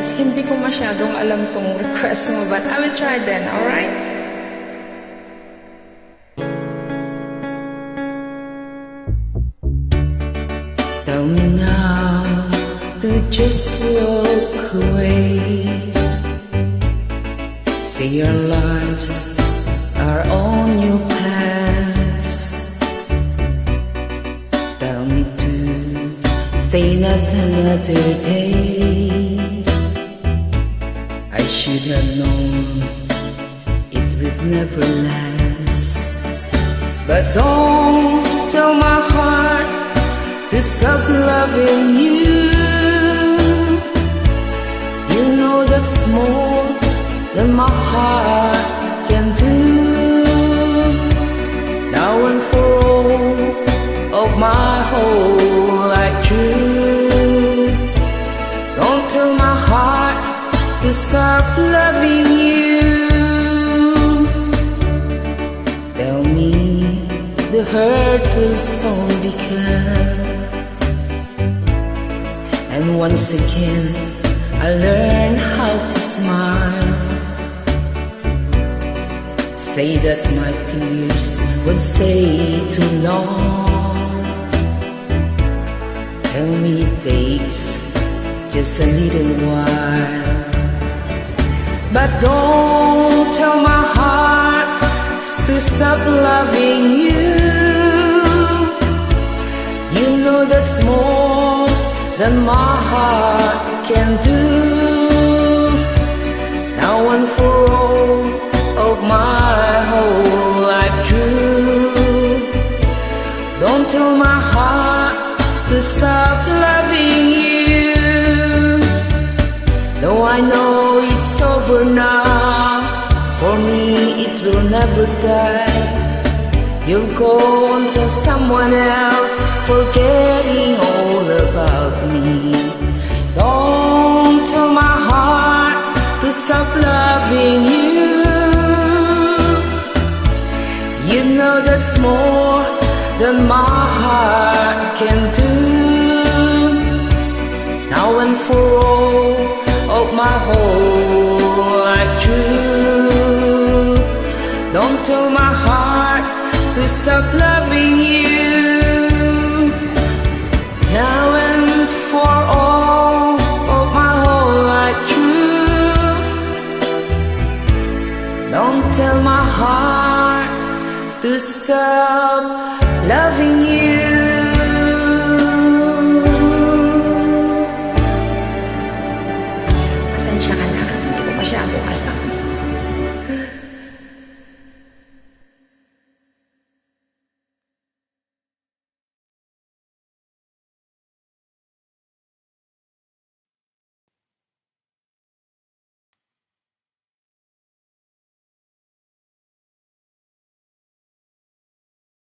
Kasi hindi ko masyadong alam tong request mo, but I will try then, alright? Tell me now to just walk away. Say your lives are on your past. Tell me to stay not another day. I should have known it would never last. But don't tell my heart to stop loving you. You know that's more than my heart can do. Now and for all of my whole life through, don't tell my heart to stop loving you. Tell me the hurt will soon be gone, and once again I learn how to smile. Say that my tears won't stay too long. Tell me it takes just a little while. But don't tell my heart to stop loving you. You know that's more than my heart can do. Now and for all of my whole life through, don't tell my heart to stop loving you. Though I know it's over now, for me it will never die. You'll go on to someone else, forgetting all about me. Don't tell my heart to stop loving you. You know that's more than my heart can do. Now and for all of my whole life through, don't tell my heart to stop loving you. Now and for all of my whole life through, don't tell my heart to stop loving you. Pasensya ka na, hindi ko masyado alam.